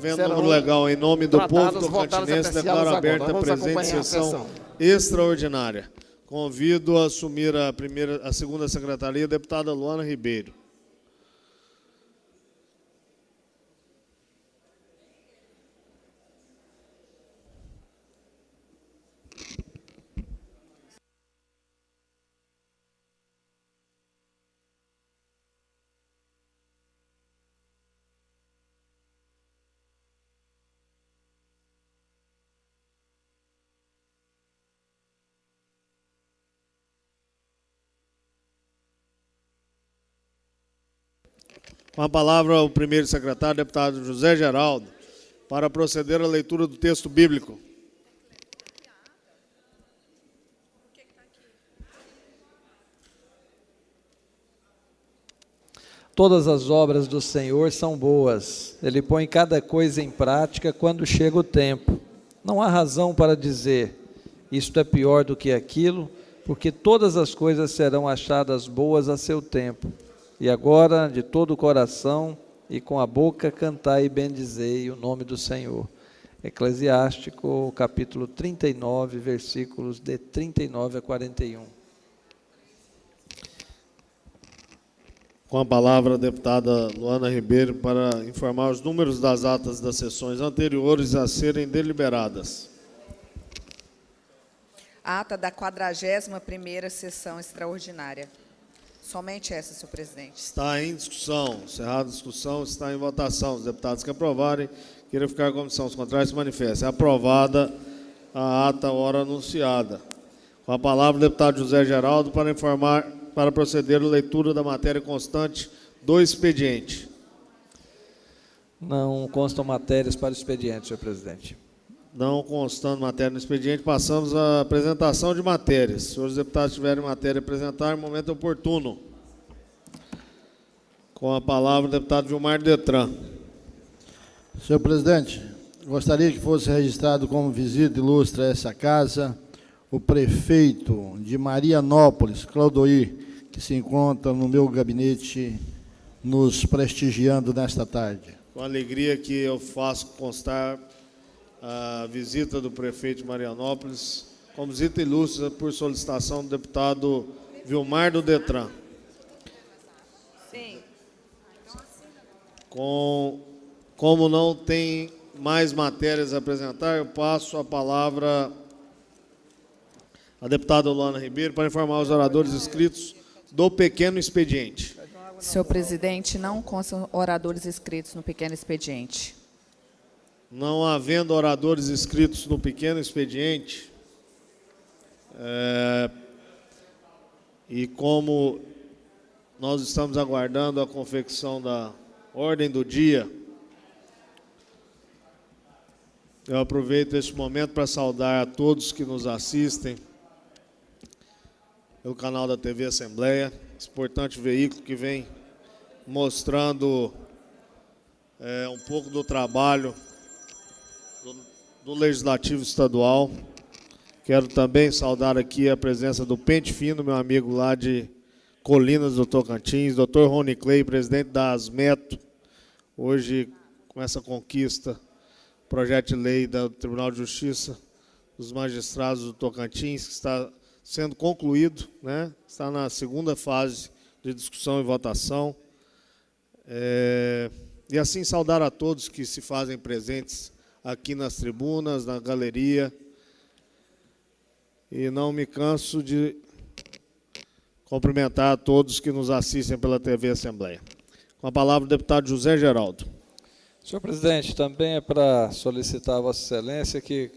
Havendo número legal em nome do povo tocantinense, declaro aberta a presente sessão extraordinária. Convido a assumir a segunda secretaria a deputada Luana Ribeiro. Com a palavra o primeiro secretário, deputado José Geraldo, para proceder à leitura do texto bíblico. Todas as obras do Senhor são boas. Ele põe cada coisa em prática quando chega o tempo. Não há razão para dizer, isto é pior do que aquilo, porque todas as coisas serão achadas boas a seu tempo. E agora, de todo o coração e com a boca, cantai e bendizei o nome do Senhor. Eclesiástico, capítulo 39, versículos de 39 a 41. Com a palavra a deputada Luana Ribeiro para informar os números das atas das sessões anteriores a serem deliberadas. Ata da 41ª sessão extraordinária. Somente essa, senhor presidente. Está em discussão. Encerrada a discussão, está em votação. Os deputados que aprovarem, queiram ficar com a comissão. Os contrários se manifestem. É aprovada a ata hora anunciada. Com a palavra o deputado José Geraldo para proceder à leitura da matéria constante do expediente. Não constam matérias para o expediente, senhor presidente. Não constando matéria no expediente, passamos à apresentação de matérias. Se os senhores deputados tiverem matéria a apresentar, no momento oportuno. Com a palavra o deputado Vilmar Detran. Senhor presidente, gostaria que fosse registrado como visita ilustre a essa casa o prefeito de Marianópolis, Claudoir, que se encontra no meu gabinete nos prestigiando nesta tarde. Com alegria que eu faço constar a visita do prefeito de Marianópolis como visita ilustre por solicitação do deputado Vilmar do Detran. Sim. Como não tem mais matérias a apresentar, eu passo a palavra à deputada Luana Ribeiro para informar os oradores inscritos do pequeno expediente. Senhor presidente, não constam oradores inscritos no pequeno expediente. Não havendo oradores inscritos no pequeno expediente, e como nós estamos aguardando a confecção da ordem do dia, eu aproveito este momento para saudar a todos que nos assistem pelo canal da TV Assembleia, esse importante veículo que vem mostrando um pouco do trabalho do Legislativo Estadual. Quero também saudar aqui a presença do Pente Fino, meu amigo lá de Colinas do Tocantins, Dr. Rony Clay, presidente da Asmeto, hoje com essa conquista, projeto de lei do Tribunal de Justiça dos Magistrados do Tocantins, que está sendo concluído, né? Está na segunda fase de discussão e votação. E assim saudar a todos que se fazem presentes aqui nas tribunas, na galeria. E não me canso de cumprimentar a todos que nos assistem pela TV Assembleia. Com a palavra o deputado José Geraldo. Senhor presidente, também é para solicitar a Vossa Excelência que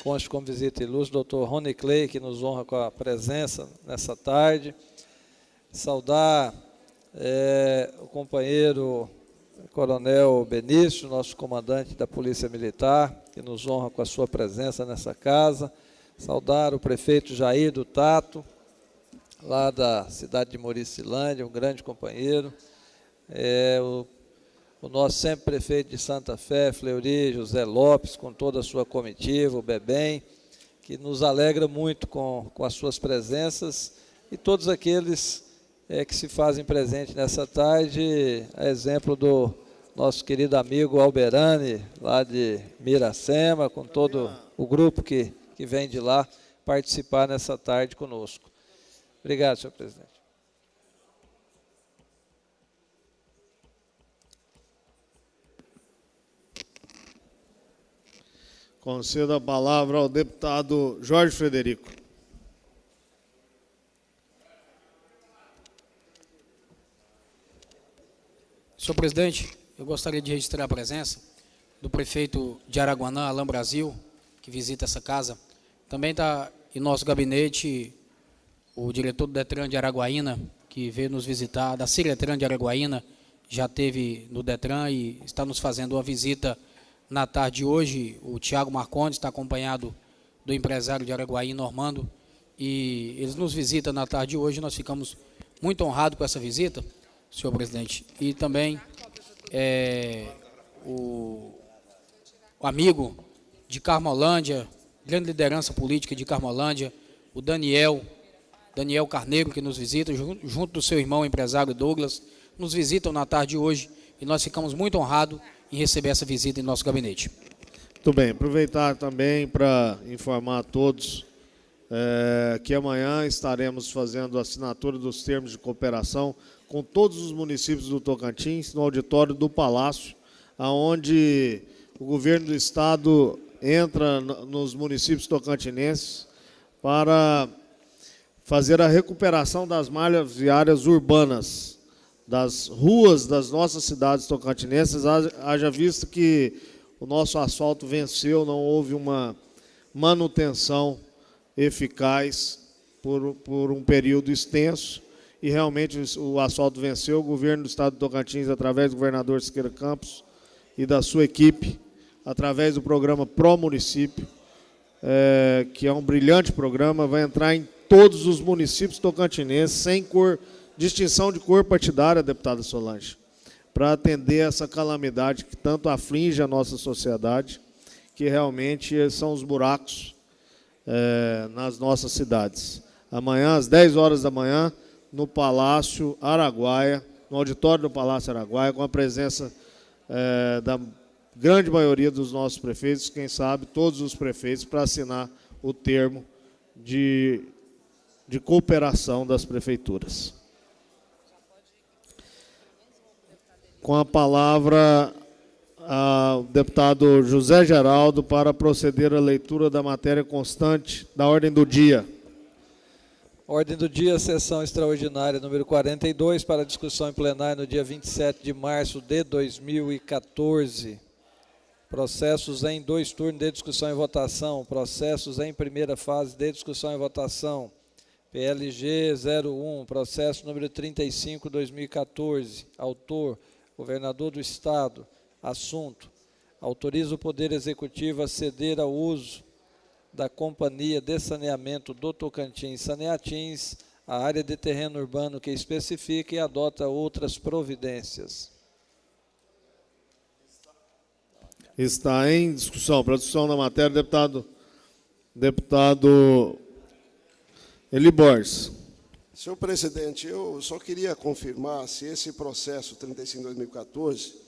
conste como visita ilustre o doutor Rony Clay, que nos honra com a presença nessa tarde. Saudar o companheiro Coronel Benício, nosso comandante da Polícia Militar, que nos honra com a sua presença nessa casa. Saudar o prefeito Jair do Tato, lá da cidade de Muricilândia, um grande companheiro. O nosso sempre prefeito de Santa Fé, Fleury José Lopes, com toda a sua comitiva, o Bebem, que nos alegra muito com as suas presenças, e todos aqueles que se fazem presente nessa tarde, a exemplo do nosso querido amigo Alberani, lá de Miracema, com todo o grupo que vem de lá participar nessa tarde conosco. Obrigado, senhor presidente. Concedo a palavra ao deputado Jorge Frederico. Senhor presidente, eu gostaria de registrar a presença do prefeito de Araguanã, Alain Brasil, que visita essa casa. Também está em nosso gabinete o diretor do Detran de Araguaína, que veio nos visitar, da Ciretran de Araguaína, já esteve no Detran e está nos fazendo uma visita na tarde de hoje. O Tiago Marcondes está acompanhado do empresário de Araguaína, Normando, e eles nos visitam na tarde de hoje. Nós ficamos muito honrados com essa visita, senhor presidente. E também o amigo de Carmolândia, grande liderança política de Carmolândia, o Daniel Carneiro, que nos visita, junto do seu irmão empresário Douglas, nos visitam na tarde de hoje e nós ficamos muito honrados em receber essa visita em nosso gabinete. Muito bem, aproveitar também para informar a todos que amanhã estaremos fazendo a assinatura dos termos de cooperação com todos os municípios do Tocantins, no auditório do Palácio, onde o governo do estado entra nos municípios tocantinenses para fazer a recuperação das malhas viárias urbanas, das ruas das nossas cidades tocantinenses, haja visto que o nosso asfalto venceu, não houve uma manutenção eficaz por um período extenso, e realmente o asfalto venceu. O governo do estado do Tocantins, através do governador Siqueira Campos e da sua equipe, através do programa Pro Município, que é um brilhante programa, vai entrar em todos os municípios tocantinenses, sem distinção de cor partidária, deputada Solange, para atender essa calamidade que tanto aflige a nossa sociedade, que realmente são os buracos nas nossas cidades. Amanhã, às 10 horas da manhã, no Palácio Araguaia, no auditório do Palácio Araguaia, com a presença da grande maioria dos nossos prefeitos, quem sabe todos os prefeitos, para assinar o termo de cooperação das prefeituras. Com a palavra, o deputado José Geraldo, para proceder à leitura da matéria constante da ordem do dia. Ordem do dia, sessão extraordinária número 42, para discussão em plenário no dia 27 de março de 2014. Processos em 2 turnos de discussão e votação. Processos em primeira fase de discussão e votação. PLG 01, processo número 35/2014. Autor, governador do Estado. Assunto: autoriza o Poder Executivo a ceder ao uso da Companhia de Saneamento do Tocantins, Saneatins, a área de terreno urbano que especifica e adota outras providências. Está em discussão. Para discussão da matéria, deputado Eli Borges. Senhor presidente, eu só queria confirmar se esse processo 35/2014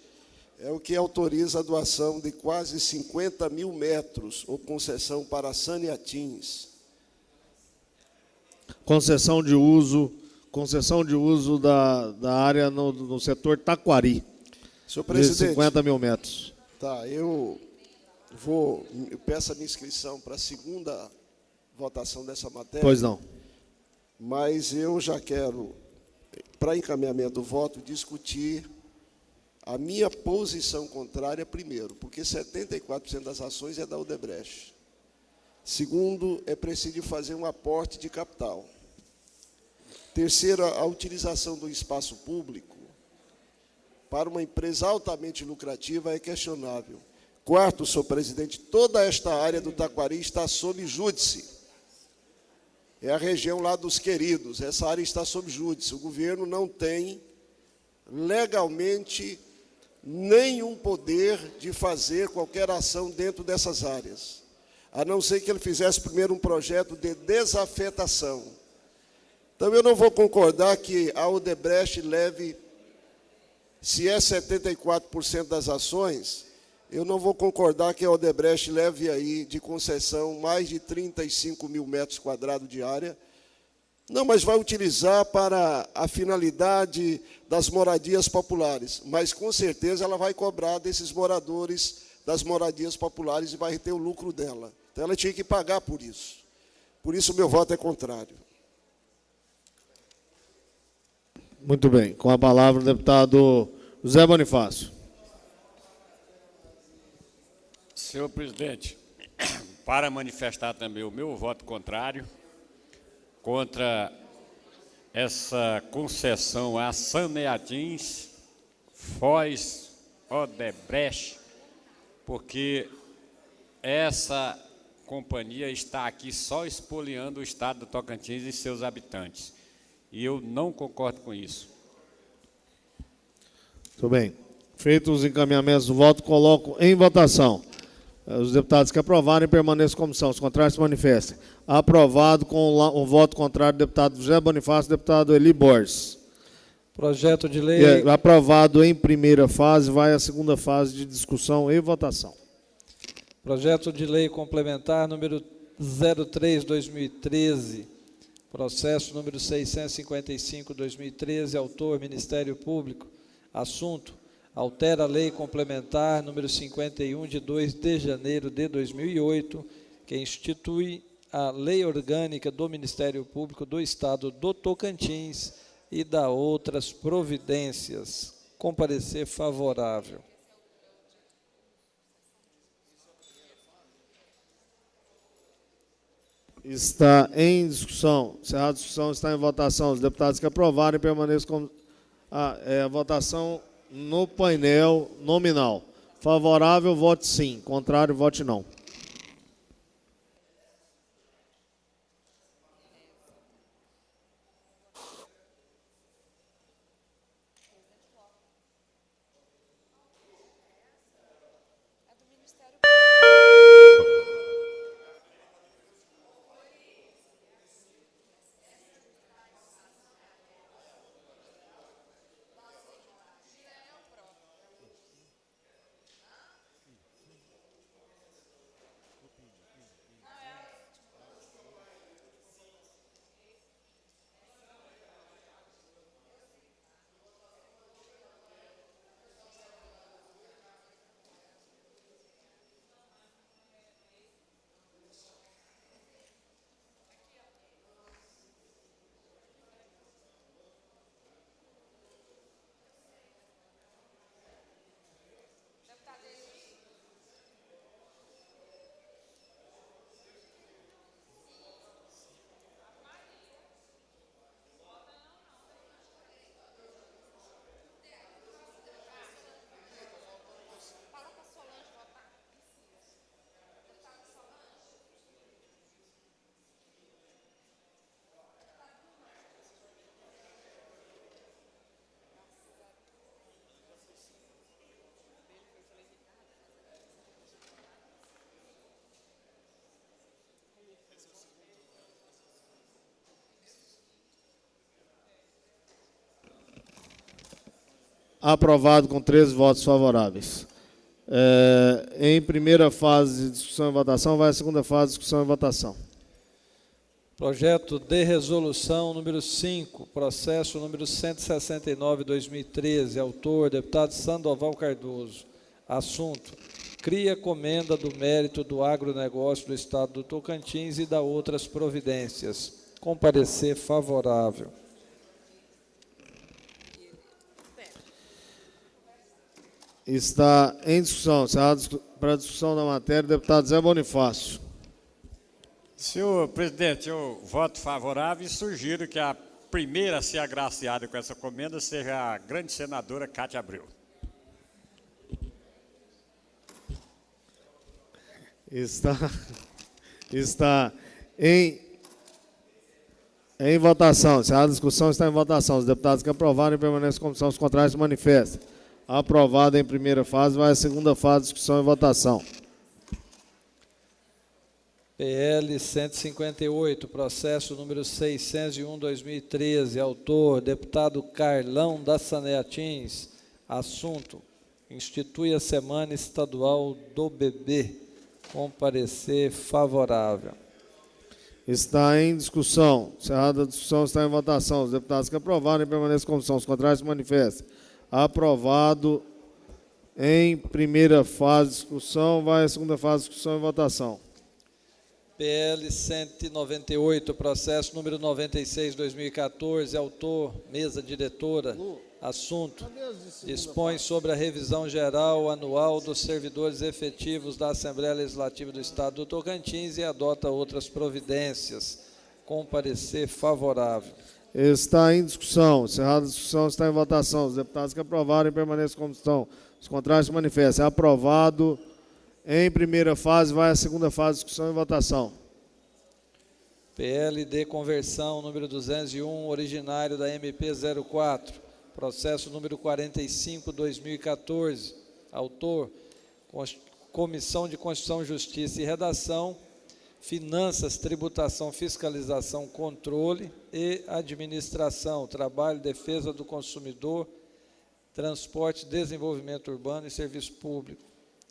é o que autoriza a doação de quase 50 mil metros ou concessão para Saneatins. Concessão de uso da área no setor Taquari. Senhor presidente, de 50 mil metros. Tá, eu peço a minha inscrição para a segunda votação dessa matéria. Pois não. Mas eu já quero, para encaminhamento do voto, discutir a minha posição contrária primeiro, porque 74% das ações é da Odebrecht. Segundo, é preciso fazer um aporte de capital. Terceiro, a utilização do espaço público para uma empresa altamente lucrativa é questionável. Quarto, senhor presidente, toda esta área do Taquari está sob júdice. É a região lá dos queridos, essa área está sob júdice. O governo não tem legalmente nenhum poder de fazer qualquer ação dentro dessas áreas, a não ser que ele fizesse primeiro um projeto de desafetação. Então, eu não vou concordar que a Odebrecht leve Se é 74% das ações, eu não vou concordar que a Odebrecht leve aí de concessão mais de 35 mil metros quadrados de área. Não, mas vai utilizar para a finalidade das moradias populares. Mas, com certeza, ela vai cobrar desses moradores das moradias populares e vai ter o lucro dela. Então, ela tinha que pagar por isso. Por isso, o meu voto é contrário. Muito bem. Com a palavra, o deputado José Bonifácio. Senhor presidente, para manifestar também o meu voto contrário contra essa concessão a Saneatins, Foz, Odebrecht, porque essa companhia está aqui só expoliando o estado do Tocantins e seus habitantes. E eu não concordo com isso. Muito bem. Feitos os encaminhamentos do voto, coloco em votação. Os deputados que aprovarem permaneçam em comissão. Os contrários se manifestem. Aprovado com o voto contrário do deputado José Bonifácio e do deputado Eli Borges. Projeto de lei... Aprovado em primeira fase, vai à segunda fase de discussão e votação. Projeto de lei complementar número 03/2013, processo número 655/2013, autor Ministério Público, assunto: altera a lei complementar número 51 de 2 de janeiro de 2008, que institui a Lei Orgânica do Ministério Público do Estado do Tocantins e dá outras providências. Com parecer favorável. Está em discussão. Encerrada a discussão, está em votação. Os deputados que aprovarem permaneçam com a votação no painel nominal. Favorável, vote sim. Contrário, vote não. Aprovado com 13 votos favoráveis. Em primeira fase de discussão e votação, vai à segunda fase de discussão e votação. Projeto de resolução número 5, processo número 169/2013, autor, deputado Sandoval Cardoso. Assunto: cria comenda do mérito do agronegócio do Estado do Tocantins e dá outras providências. Com parecer favorável. Está em discussão. Para a discussão da matéria, deputado Zé Bonifácio. Senhor presidente, eu voto favorável e sugiro que a primeira a ser agraciada com essa comenda seja a grande senadora Cátia Abreu. Está em votação. A discussão está em votação. Os deputados que aprovarem permanecem em comissão, os contrários se manifestam. Aprovado em primeira fase, vai à segunda fase, discussão e votação. PL 158, processo número 601/2013, autor, deputado Carlão da Saneatins. Assunto: institui a Semana Estadual do Bebê. Com parecer favorável. Está em discussão. Encerrada a discussão, está em votação. Os deputados que aprovaram permaneçam como são. Os contrários se manifestem. Aprovado em primeira fase de discussão. Vai à segunda fase de discussão e votação. PL 198, processo número 96/2014, autor, mesa diretora, assunto: dispõe sobre a revisão geral anual dos servidores efetivos da Assembleia Legislativa do Estado do Tocantins e adota outras providências. Com parecer favorável. Está em discussão. Encerrada a discussão, está em votação. Os deputados que aprovaram permaneçam como estão. Os contrários se manifestem. Aprovado em primeira fase. Vai à segunda fase de discussão e votação. PLD Conversão, número 201, originário da MP 04, processo número 45/2014, autor, Comissão de Constituição, Justiça e Redação, Finanças, Tributação, Fiscalização, Controle e Administração, Trabalho, Defesa do Consumidor, Transporte, Desenvolvimento Urbano e Serviço Público.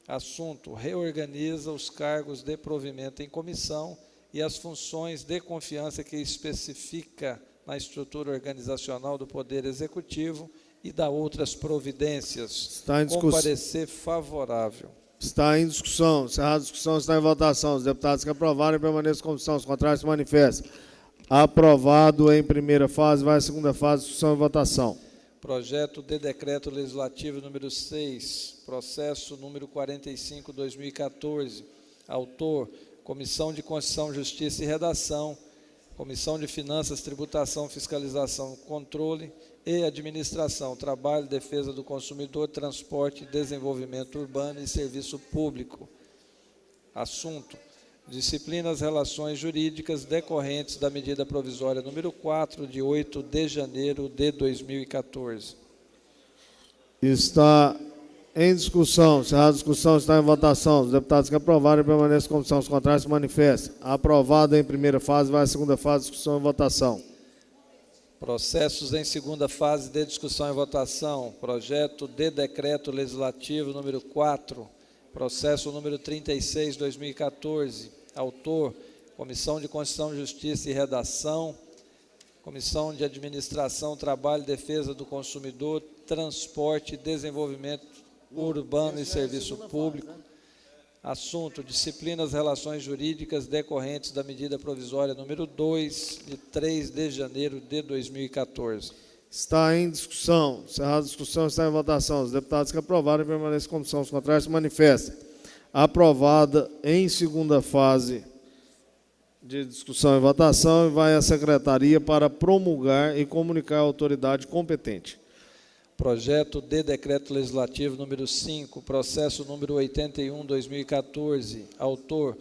Assunto: reorganiza os cargos de provimento em comissão e as funções de confiança que especifica na estrutura organizacional do Poder Executivo e dá outras providências. Está em discussão. Com parecer favorável. Está em discussão. Encerrada a discussão, está em votação. Os deputados que aprovaram permaneçam como estão. Os contrários se manifestem. Aprovado em primeira fase. Vai à segunda fase de discussão e votação. Projeto de Decreto Legislativo número 6, processo número 45/2014, autor, Comissão de Constituição, Justiça e Redação, Comissão de Finanças, Tributação, Fiscalização, Controle e Administração, Trabalho, Defesa do Consumidor, Transporte, Desenvolvimento Urbano e Serviço Público. Assunto: disciplinas relações jurídicas decorrentes da medida provisória número 4, de 8 de janeiro de 2014. Está em discussão. Encerrada a discussão, está em votação. Os deputados que aprovaram permaneçam como são. Os contrários se manifestem. Aprovado em primeira fase. Vai à segunda fase de discussão e votação. Processos em segunda fase de discussão e votação. Projeto de Decreto Legislativo número 4, processo número 36/2014. Autor, Comissão de Constituição, Justiça e Redação, Comissão de Administração, Trabalho, Defesa do Consumidor, Transporte, Desenvolvimento Urbano e Serviço Público. Assunto: disciplinas relações jurídicas decorrentes da medida provisória número 2, de 3 de janeiro de 2014. Está em discussão. Encerrada a discussão, está em votação. Os deputados que aprovaram permanecem como são. Os contrários se manifestem. Aprovada em segunda fase de discussão e votação e vai à Secretaria para promulgar e comunicar à autoridade competente. Projeto de Decreto Legislativo número 5, processo número 81/2014, autor,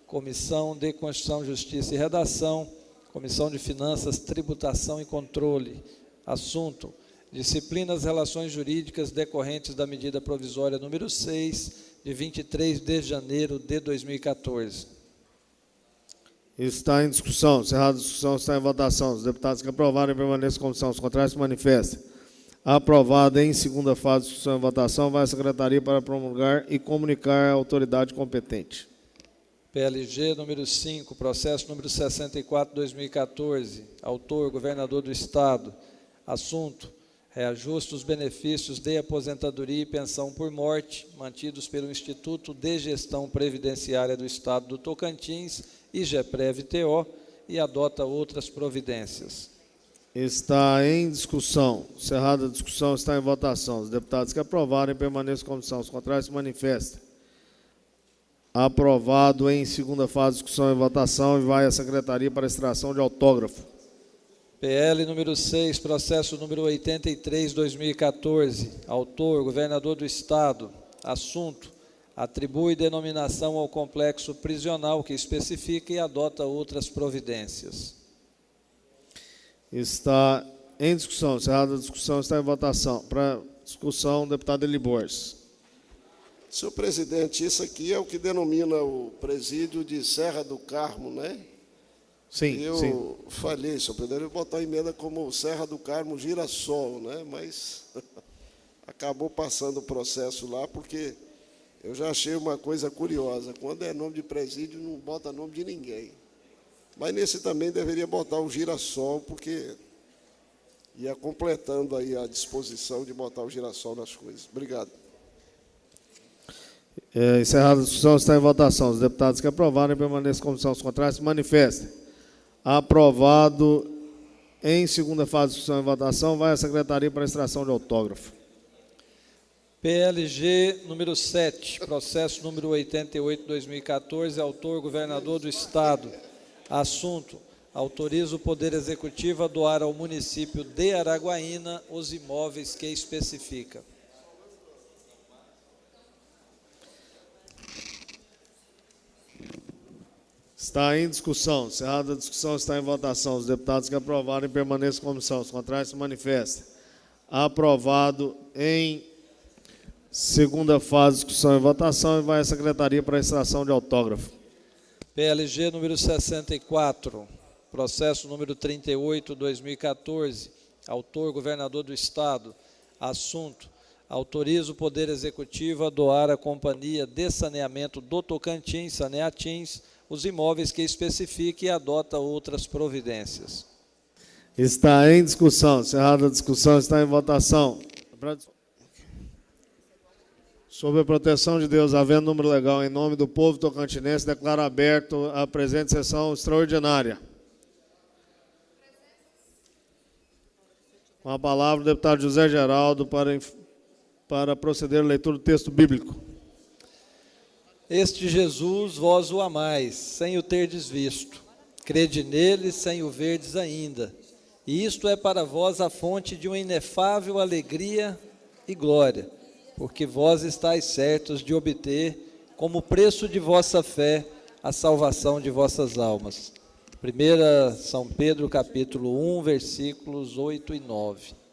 Comissão de Constituição, Justiça e Redação, Comissão de Finanças, Tributação e Controle. Assunto: disciplinas relações jurídicas decorrentes da medida provisória número 6, de 23 de janeiro de 2014. Está em discussão. Encerrada a discussão, está em votação. Os deputados que aprovaram permanecem como são. Os contrários se manifestem. Aprovado em segunda fase de discussão e votação, vai à Secretaria para promulgar e comunicar à autoridade competente. PLG número 5, processo número 64/2014, autor, Governador do Estado. Assunto: reajuste dos benefícios de aposentadoria e pensão por morte mantidos pelo Instituto de Gestão Previdenciária do Estado do Tocantins, IGEPREV-TO, e adota outras providências. Está em discussão. Encerrada a discussão, está em votação. Os deputados que aprovarem permaneçam como são. Os contrários se manifestem. Aprovado em segunda fase de discussão e votação e vai à Secretaria para extração de autógrafo. PL número 6, processo número 83/2014, autor, Governador do Estado. Assunto: atribui denominação ao complexo prisional que especifica e adota outras providências. Está em discussão. Encerrada a discussão, está em votação. Para discussão, deputado Eli Borges. Senhor presidente, isso aqui é o que denomina o presídio de Serra do Carmo, né? Sim, Eu sim. falei, senhor presidente, eu vou botar a emenda como Serra do Carmo Girassol, né? Mas acabou passando o processo lá, porque eu já achei uma coisa curiosa. Quando é nome de presídio, não bota nome de ninguém. Mas nesse também deveria botar o Girassol, porque ia completando aí a disposição de botar o Girassol nas coisas. Obrigado. Encerrada a discussão, está em votação. Os deputados que aprovarem permaneçam como são, os contrários se manifestem. Aprovado. Em segunda fase de discussão e votação, vai à Secretaria para extração de autógrafo. PLG número 7, processo número 88/2014, autor governador do Estado. Assunto: autoriza o Poder Executivo a doar ao município de Araguaína os imóveis que especifica. Está em discussão. Encerrada a discussão, está em votação. Os deputados que aprovarem permaneçam como são. Os contrários se manifestem. Aprovado em segunda fase de discussão e votação, e vai à Secretaria para extração de autógrafo. PLG número 64, processo número 38/2014, autor governador do Estado. Assunto: autoriza o Poder Executivo a doar à Companhia de Saneamento do Tocantins, Saneatins, os imóveis que especifique e adota outras providências. Está em discussão. Encerrada a discussão, está em votação. Sob a proteção de Deus, havendo número legal, em nome do povo tocantinense, declaro aberto a presente sessão extraordinária. Com a palavra, o deputado José Geraldo para proceder à leitura do texto bíblico. Este Jesus, vós o amais, sem o terdes visto. Crede nele, sem o verdes ainda. E isto é para vós a fonte de uma inefável alegria e glória, porque vós estáis certos de obter, como preço de vossa fé, a salvação de vossas almas. 1 São Pedro, capítulo 1, versículos 8 e 9.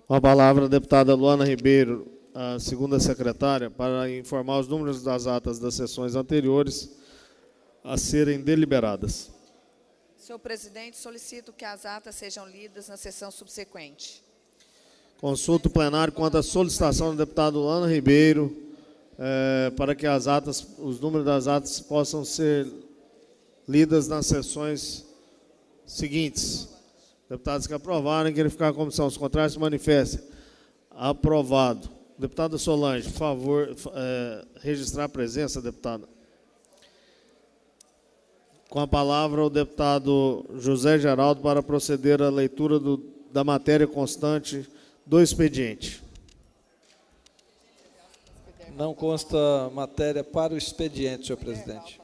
Com a palavra, a deputada Luana Ribeiro, a segunda secretária, para informar os números das atas das sessões anteriores a serem deliberadas. Senhor presidente, solicito que as atas sejam lidas na sessão subsequente. Consulta o plenário quanto à solicitação do deputado Luana Ribeiro para que as atas, os números das atas possam ser lidas nas sessões seguintes. Deputados que aprovarem, querem ficar como são. Os contrários se manifestem. Aprovado. Deputada Solange, por favor, registrar a presença, deputada. Com a palavra, o deputado José Geraldo para proceder à leitura da matéria constante do expediente. Não consta matéria para o expediente, senhor presidente.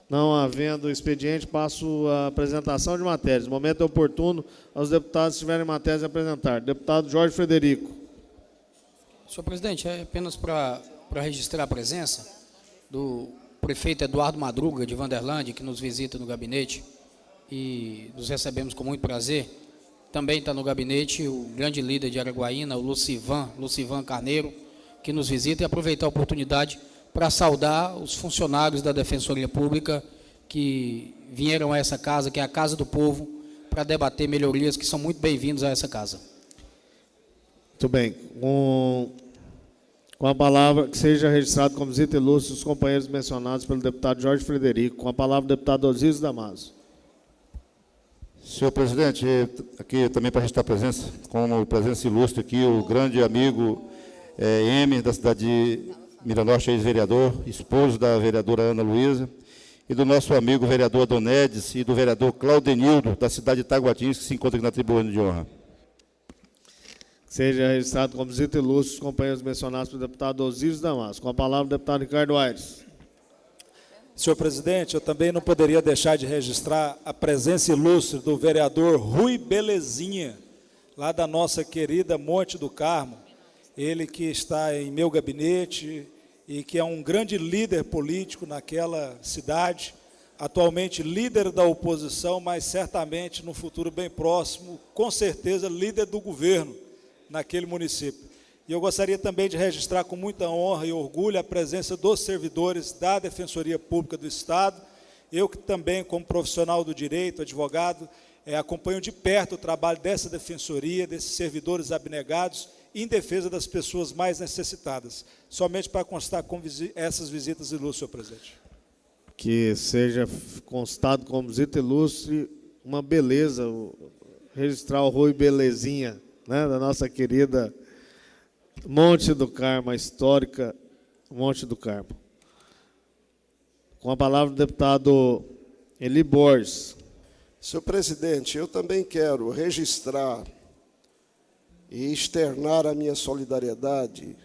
Não havendo expediente, passo a apresentação de matérias. No momento é oportuno aos deputados que tiverem matérias a apresentar. Deputado Jorge Frederico. Senhor presidente, é apenas para registrar a presença do prefeito Eduardo Madruga, de Vanderlândia, que nos visita no gabinete e nos recebemos com muito prazer. Também está no gabinete o grande líder de Araguaína, o Lucivan Carneiro, que nos visita, e aproveitar a oportunidade para saudar os funcionários da Defensoria Pública que vieram a essa casa, que é a Casa do Povo, para debater melhorias que são muito bem-vindos a essa casa. Muito bem. Com a palavra, que seja registrado como visita ilustre os companheiros mencionados pelo deputado Jorge Frederico. Com a palavra, o deputado Osíris Damaso. Senhor presidente, aqui também para registrar a presença, como presença ilustre aqui, o grande amigo M, da cidade de Miranorte, ex-vereador, esposo da vereadora Ana Luísa, e do nosso amigo vereador Adonedes e do vereador Claudenildo, da cidade de Taguatins, que se encontra aqui na tribuna de honra. Seja registrado como visita ilustre os companheiros mencionados pelo deputado Osíris Damaso. Com a palavra, o deputado Ricardo Aires. Senhor presidente, eu também não poderia deixar de registrar a presença ilustre do vereador Rui Belezinha, lá da nossa querida Monte do Carmo, ele que está em meu gabinete e que é um grande líder político naquela cidade, atualmente líder da oposição, mas certamente no futuro bem próximo, com certeza líder do governo naquele município. E eu gostaria também de registrar com muita honra e orgulho a presença dos servidores da Defensoria Pública do Estado. Eu que também, como profissional do direito, advogado, acompanho de perto o trabalho dessa defensoria, desses servidores abnegados, em defesa das pessoas mais necessitadas. Somente para constar com essas visitas ilustres, senhor presidente. Que seja constado como visita ilustre, uma beleza, registrar o Rui Belezinha, né, da nossa querida Monte do Carmo, a histórica Monte do Carmo. Com a palavra o deputado Eli Borges. Senhor presidente, eu também quero registrar e externar a minha solidariedade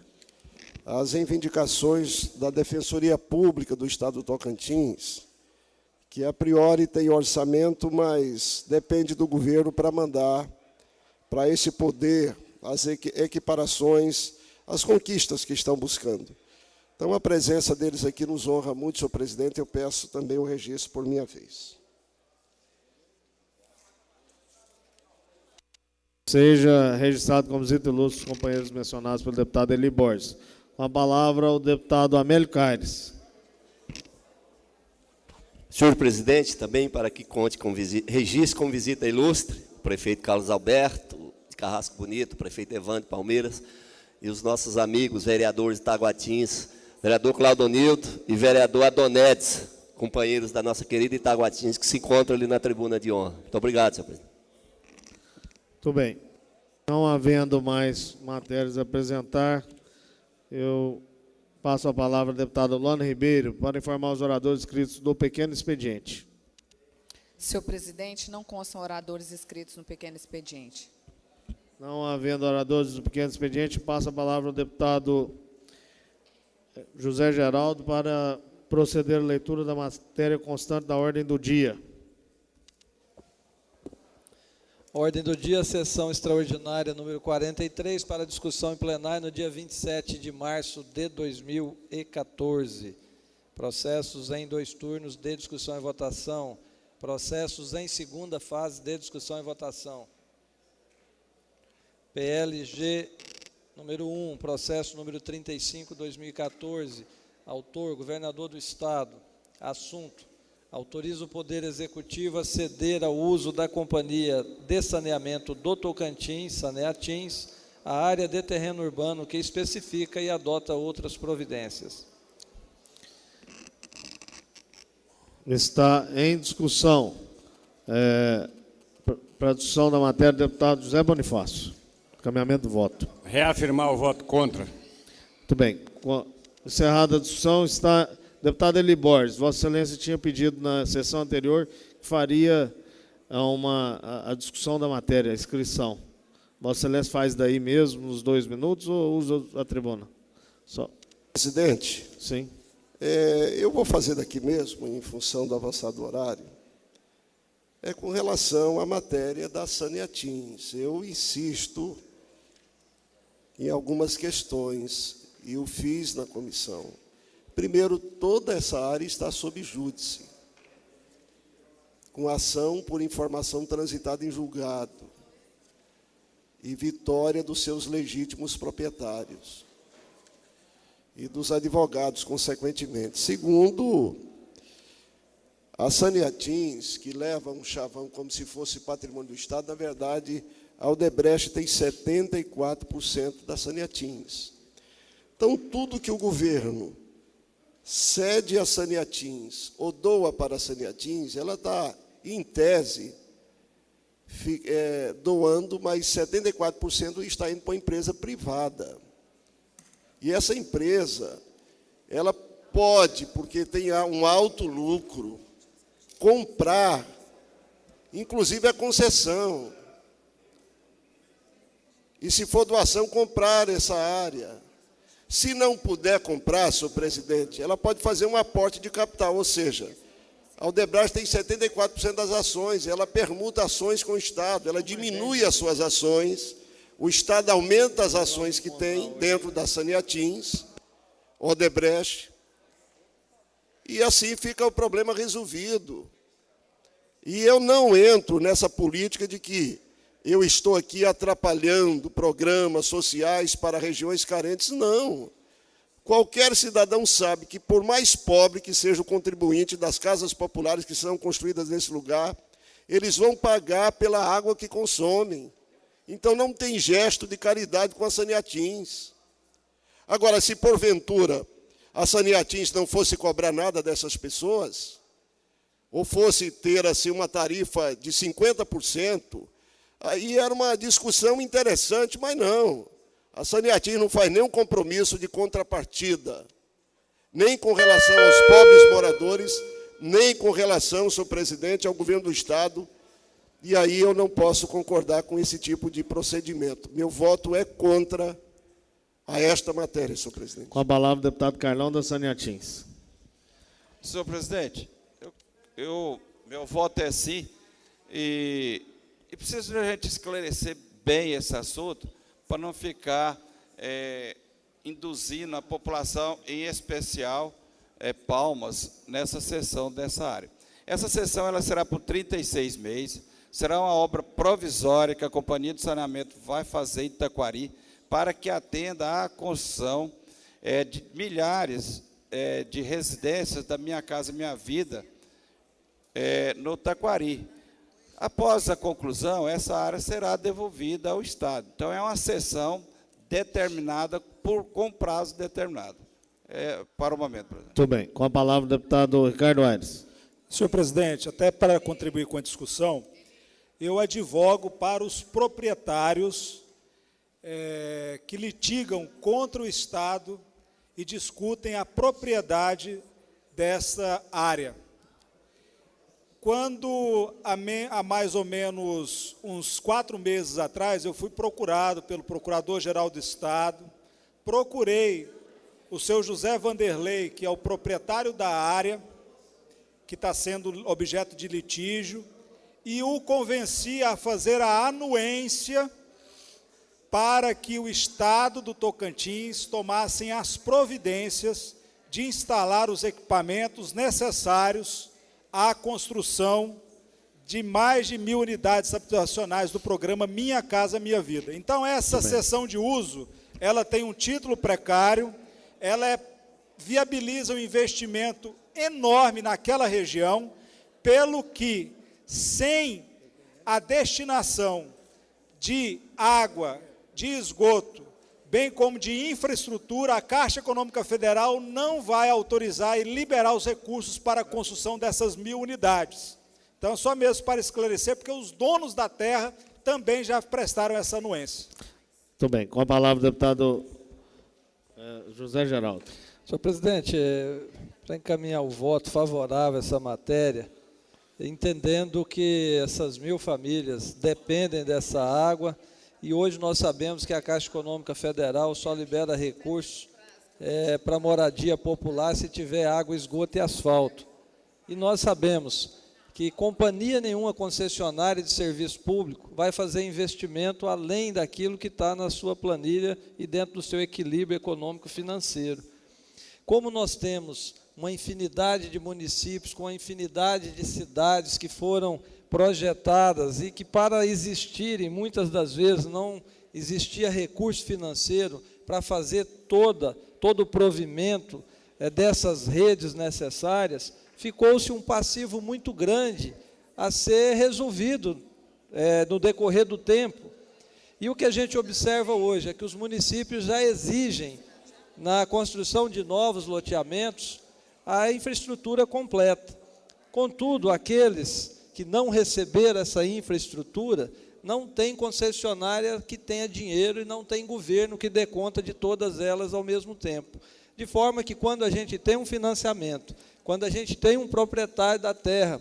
às reivindicações da Defensoria Pública do Estado do Tocantins, que a priori tem orçamento, mas depende do governo para mandar para esse poder as equiparações, as conquistas que estão buscando. Então, a presença deles aqui nos honra muito, senhor presidente. Eu peço também o registro por minha vez. Seja registrado como visita ilustre os companheiros mencionados pelo deputado Eli Borges. Com a palavra, o deputado Amélio Caires. Senhor presidente, também para que conte com registre com visita ilustre, o prefeito Carlos Alberto de Carrasco Bonito, o prefeito Evandro Palmeiras e os nossos amigos vereadores de Itaguatins, vereador Claudonildo e vereador Adonedes, companheiros da nossa querida Itaguatins, que se encontram ali na tribuna de honra. Muito obrigado, senhor presidente. Muito bem. Não havendo mais matérias a apresentar, eu passo a palavra ao deputado Luana Ribeiro para informar os oradores inscritos do pequeno expediente. Senhor presidente, não constam oradores inscritos no pequeno expediente. Não havendo oradores do pequeno expediente, passo a palavra ao deputado José Geraldo para proceder à leitura da matéria constante da ordem do dia. Ordem do dia, sessão extraordinária número 43, para discussão em plenário no dia 27 de março de 2014. Processos em 2 turnos de discussão e votação. Processos em segunda fase de discussão e votação. PLG número 1, processo número 35/2014. Autor, governador do Estado. Assunto: autoriza o Poder Executivo a ceder ao uso da Companhia de Saneamento do Tocantins, Saneatins, a área de terreno urbano que especifica e adota outras providências. Está em discussão. Para a discussão da matéria, deputado José Bonifácio. Encaminhamento do voto. Reafirmar o voto contra. Muito bem. Encerrada a discussão, está... Deputado Eli Borges, Vossa Excelência tinha pedido na sessão anterior que faria a discussão da matéria, a inscrição. Vossa Excelência faz daí mesmo, nos 2 minutos, ou usa a tribuna? Só. Presidente, sim. Eu vou fazer daqui mesmo, em função do avançado horário, com relação à matéria da Saneatins. Eu insisto em algumas questões, e o fiz na comissão. Primeiro, toda essa área está sob júdice, com ação por informação transitada em julgado e vitória dos seus legítimos proprietários e dos advogados, consequentemente. Segundo, a Saneatins, que leva um chavão como se fosse patrimônio do Estado, na verdade, a Odebrecht tem 74% da Saneatins. Então, tudo que o governo cede a Saneatins ou doa para a Saneatins, ela está, em tese, doando, mas 74% está indo para uma empresa privada. E essa empresa, ela pode, porque tem um alto lucro, comprar, inclusive a concessão. E, se for doação, comprar essa área. Se não puder comprar, senhor presidente, ela pode fazer um aporte de capital, ou seja, a Odebrecht tem 74% das ações, ela permuta ações com o Estado, ela diminui as suas ações, o Estado aumenta as ações que tem dentro da Saneatins, Odebrecht, e assim fica o problema resolvido. E eu não entro nessa política de que eu estou aqui atrapalhando programas sociais para regiões carentes. Não. Qualquer cidadão sabe que, por mais pobre que seja o contribuinte das casas populares que são construídas nesse lugar, eles vão pagar pela água que consomem. Então, não tem gesto de caridade com a Saneatins. Agora, se porventura a Saneatins não fosse cobrar nada dessas pessoas, ou fosse ter assim, uma tarifa de 50%, aí era uma discussão interessante, mas não. A Saneatins não faz nenhum compromisso de contrapartida, nem com relação aos pobres moradores, nem com relação, senhor presidente, ao governo do Estado, e aí eu não posso concordar com esse tipo de procedimento. Meu voto é contra a esta matéria, senhor presidente. Com a palavra, o deputado Carlão da Saneatins. Senhor presidente, meu voto é sim, e precisa a gente esclarecer bem esse assunto, para não ficar induzindo a população, em especial Palmas, nessa sessão dessa área. Essa sessão ela será por 36 meses, será uma obra provisória que a Companhia de Saneamento vai fazer em Taquari, para que atenda à construção de milhares de residências da Minha Casa Minha Vida no Taquari. Após a conclusão, essa área será devolvida ao Estado. Então, é uma sessão determinada com prazo determinado. Para o momento, presidente. Muito bem. Com a palavra, o deputado Ricardo Aires. Senhor presidente, até para contribuir com a discussão, eu advogo para os proprietários que litigam contra o Estado e discutem a propriedade dessa área. Quando, há mais ou menos uns 4 meses atrás, eu fui procurado pelo Procurador-Geral do Estado, procurei o seu José Vanderlei, que é o proprietário da área, que está sendo objeto de litígio, e o convenci a fazer a anuência para que o Estado do Tocantins tomasse as providências de instalar os equipamentos necessários à construção de mais de 1.000 unidades habitacionais do programa Minha Casa Minha Vida. Então, essa cessão de uso, ela tem um título precário, ela viabiliza um investimento enorme naquela região, pelo que, sem a destinação de água, de esgoto, bem como de infraestrutura, a Caixa Econômica Federal não vai autorizar e liberar os recursos para a construção dessas 1.000 unidades. Então, só mesmo para esclarecer, porque os donos da terra também já prestaram essa anuência. Muito bem. Com a palavra, o deputado José Geraldo. Senhor presidente, para encaminhar o voto favorável a essa matéria, entendendo que essas 1.000 famílias dependem dessa água, e hoje nós sabemos que a Caixa Econômica Federal só libera recursos para moradia popular se tiver água, esgoto e asfalto. E nós sabemos que companhia nenhuma concessionária de serviço público vai fazer investimento além daquilo que está na sua planilha e dentro do seu equilíbrio econômico-financeiro. Como nós temos uma infinidade de municípios, com uma infinidade de cidades que foram projetadas e que, para existirem, muitas das vezes não existia recurso financeiro para fazer todo o provimento dessas redes necessárias, ficou-se um passivo muito grande a ser resolvido no decorrer do tempo. E o que a gente observa hoje é que os municípios já exigem, na construção de novos loteamentos, a infraestrutura completa. Contudo, aqueles que não receberam essa infraestrutura, não tem concessionária que tenha dinheiro e não tem governo que dê conta de todas elas ao mesmo tempo. De forma que, quando a gente tem um financiamento, quando a gente tem um proprietário da terra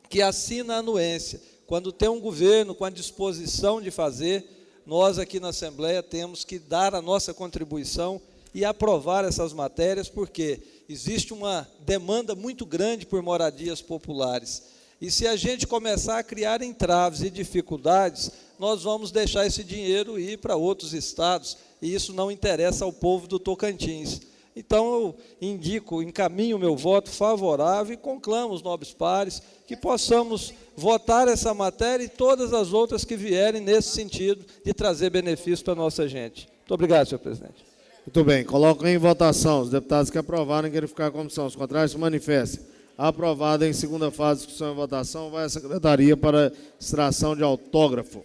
que assina a anuência, quando tem um governo com a disposição de fazer, nós aqui na Assembleia temos que dar a nossa contribuição e aprovar essas matérias, porque existe uma demanda muito grande por moradias populares. E se a gente começar a criar entraves e dificuldades, nós vamos deixar esse dinheiro ir para outros estados, e isso não interessa ao povo do Tocantins. Então, eu encaminho o meu voto favorável e conclamo os nobres pares que possamos votar essa matéria e todas as outras que vierem nesse sentido de trazer benefício para a nossa gente. Muito obrigado, senhor presidente. Muito bem, coloco em votação. Os deputados que aprovarem querem ficar a comissão. Os contrários se manifestem. Aprovada em segunda fase, discussão e votação, vai à secretaria para extração de autógrafo.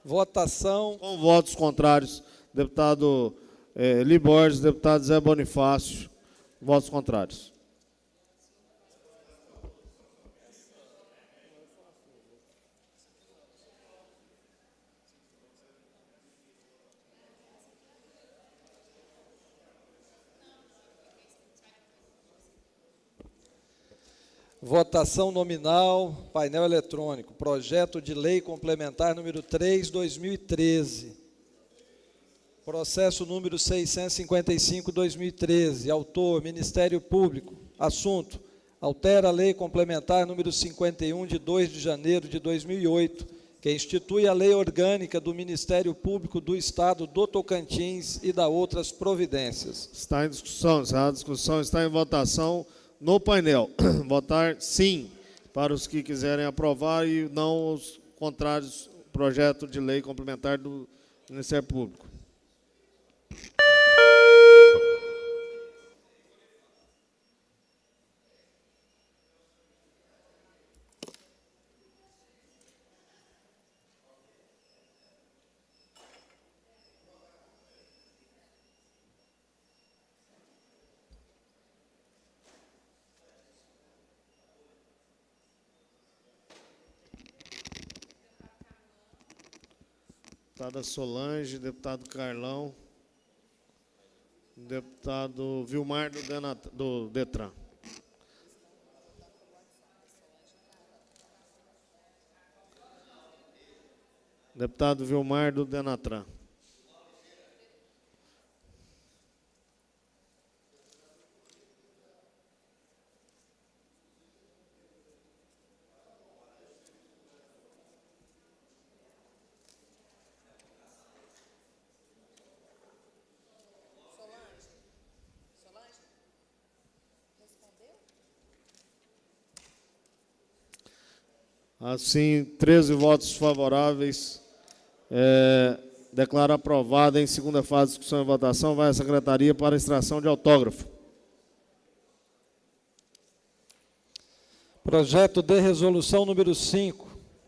Votação. Com votos contrários, deputado Li Borges, deputado Zé Bonifácio. Votos contrários. Votação nominal, painel eletrônico. Projeto de lei complementar número 3, 2013. Processo número 655, 2013. Autor, Ministério Público. Assunto, altera a lei complementar número 51, de 2 de janeiro de 2008, que institui a lei orgânica do Ministério Público do Estado do Tocantins e da outras providências. Está em discussão. A discussão está em votação no painel. Votar sim para os que quiserem aprovar e não os contrários ao projeto de lei complementar do Ministério Público. Deputada Solange, deputado Carlão, deputado Vilmar do Detran. Deputado Vilmar do Denatran. Assim, 13 votos favoráveis. Declaro aprovada em segunda fase de discussão e votação. Vai à secretaria para extração de autógrafo. Projeto de resolução número 5,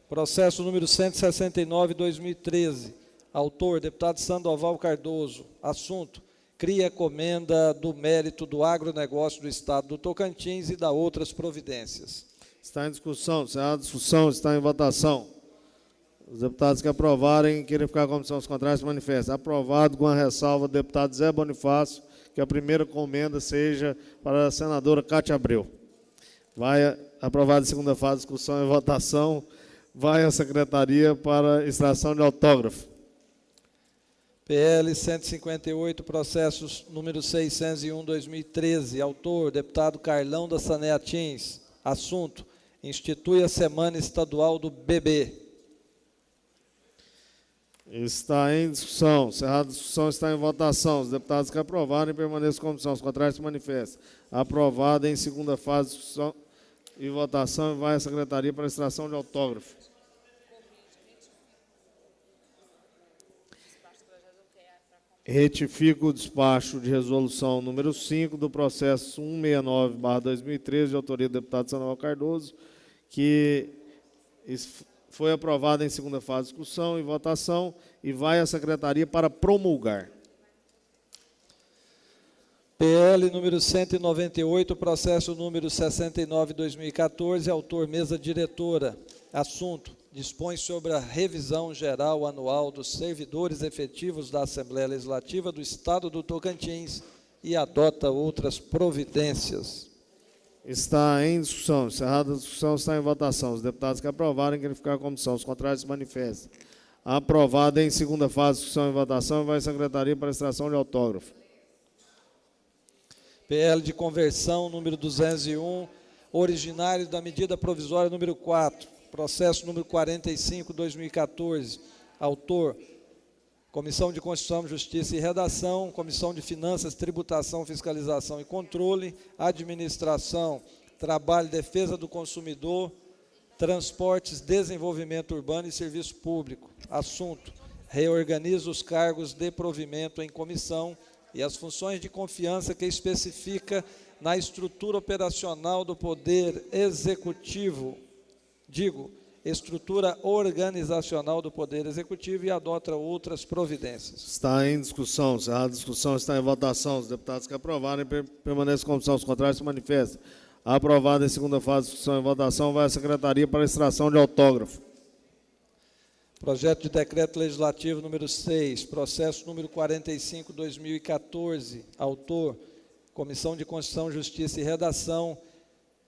processo número 169, 2013. Autor, deputado Sandoval Cardoso. Assunto, cria comenda do mérito do agronegócio do Estado do Tocantins e da outras providências. Está em discussão. A discussão está em votação. Os deputados que aprovarem querem ficar com a comissão, os contrários se manifestam. Aprovado com a ressalva do deputado Zé Bonifácio, que a primeira comenda seja para a senadora Cátia Abreu. Vai aprovado em segunda fase, discussão e votação. Vai à secretaria para extração de autógrafo. PL 158, processos número 601, 2013. Autor, deputado Carlão da Saneatins. Assunto, institui a Semana Estadual do Bebê. Está em discussão. Cerrada a discussão, está em votação. Os deputados que aprovarem permaneçam com a comissão. Os contrários se manifestam. Aprovada em segunda fase de discussão e votação. Vai à secretaria para extração de autógrafo. Retifico o despacho de resolução número 5 do processo 169/2013, de autoria do deputado Sandoval Cardoso, que foi aprovado em segunda fase de discussão e votação e vai à secretaria para promulgar. PL número 198, processo número 69/2014, autor mesa diretora. Assunto, dispõe sobre a revisão geral anual dos servidores efetivos da Assembleia Legislativa do Estado do Tocantins e adota outras providências. Está em discussão. Encerrada a discussão, está em votação. Os deputados que aprovarem querem ficar com a comissão. Os contrários se manifestam. Aprovada em segunda fase de discussão e votação, vai à secretaria para extração de autógrafo. PL de conversão número 201, originário da medida provisória número 4. Processo número 45, 2014. Autor, Comissão de Constituição, Justiça e Redação, Comissão de Finanças, Tributação, Fiscalização e Controle, Administração, Trabalho e Defesa do Consumidor, Transportes, Desenvolvimento Urbano e Serviço Público. Assunto: reorganiza os cargos de provimento em comissão e as funções de confiança que especifica na estrutura operacional do Poder Executivo, estrutura organizacional do Poder Executivo, e adota outras providências. Está em discussão. A discussão está em votação. Os deputados que aprovarem permanecem em comissão. Os contrários se manifestam. Aprovado em segunda fase de discussão e votação, vai à Secretaria para extração de autógrafo. Projeto de Decreto Legislativo número 6, processo número 45/2014, autor, Comissão de Constituição, Justiça e Redação,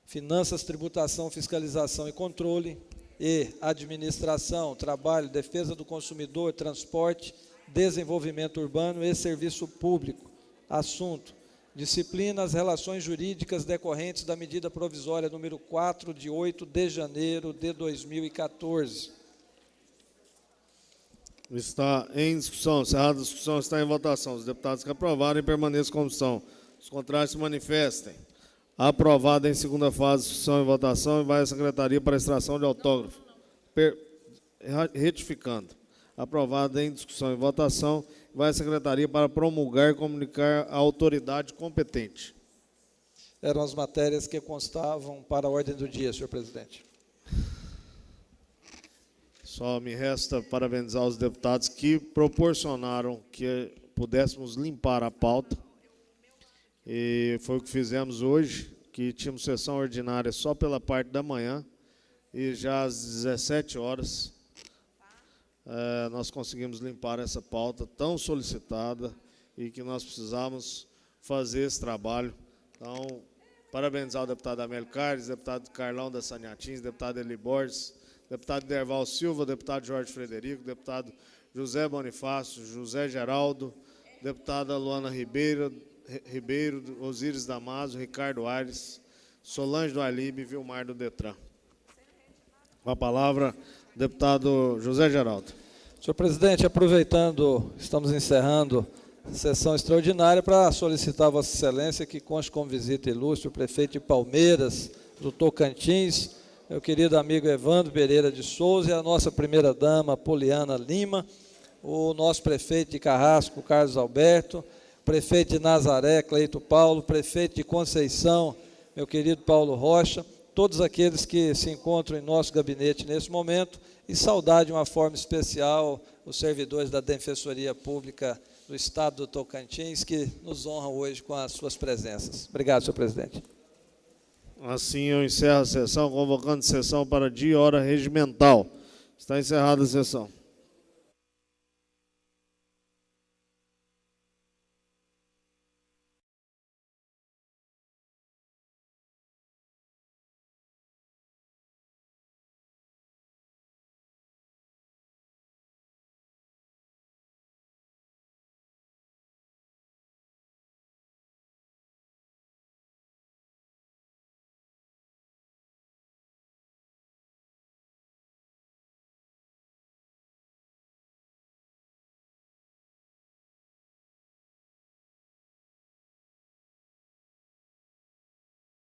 Finanças, Tributação, Fiscalização e Controle, e Administração, Trabalho, Defesa do Consumidor, Transporte, Desenvolvimento Urbano e Serviço Público. Assunto: disciplina as relações jurídicas decorrentes da medida provisória número 4, de 8 de janeiro de 2014. Está em discussão. Encerrada a discussão, está em votação. Os deputados que aprovarem permaneçam em comissão. Os contrários se manifestem. Aprovado em segunda fase de discussão e votação, e vai à Secretaria para extração de autógrafo. Retificando. Aprovado em discussão e votação, vai à Secretaria para promulgar e comunicar à autoridade competente. Eram as matérias que constavam para a ordem do dia, senhor presidente. Só me resta parabenizar os deputados que proporcionaram que pudéssemos limpar a pauta. E foi o que fizemos hoje, que tínhamos sessão ordinária só pela parte da manhã, e já às 17 horas nós conseguimos limpar essa pauta tão solicitada e que nós precisávamos fazer esse trabalho. Então, parabenizar o deputado Amélio Carles, deputado Carlão da Saniatins, deputado Eli Borges, deputado Derval Silva, deputado Jorge Frederico, deputado José Bonifácio, José Geraldo, deputada Luana Ribeiro, Osíris Damaso, Ricardo Aires, Solange do Alibe e Vilmar do Detran. Com a palavra, deputado José Geraldo. Senhor presidente, aproveitando, estamos encerrando a sessão extraordinária para solicitar a Vossa Excelência que conste como visita ilustre o prefeito de Palmeiras, do Tocantins, meu querido amigo Evandro Pereira de Souza, e a nossa primeira-dama, Poliana Lima, o nosso prefeito de Carrasco, Carlos Alberto, prefeito de Nazaré, Cleito Paulo, prefeito de Conceição, meu querido Paulo Rocha, todos aqueles que se encontram em nosso gabinete nesse momento, e saudar de uma forma especial os servidores da Defensoria Pública do Estado do Tocantins, que nos honram hoje com as suas presenças. Obrigado, senhor presidente. Assim eu encerro a sessão, convocando sessão para dia e hora regimental. Está encerrada a sessão.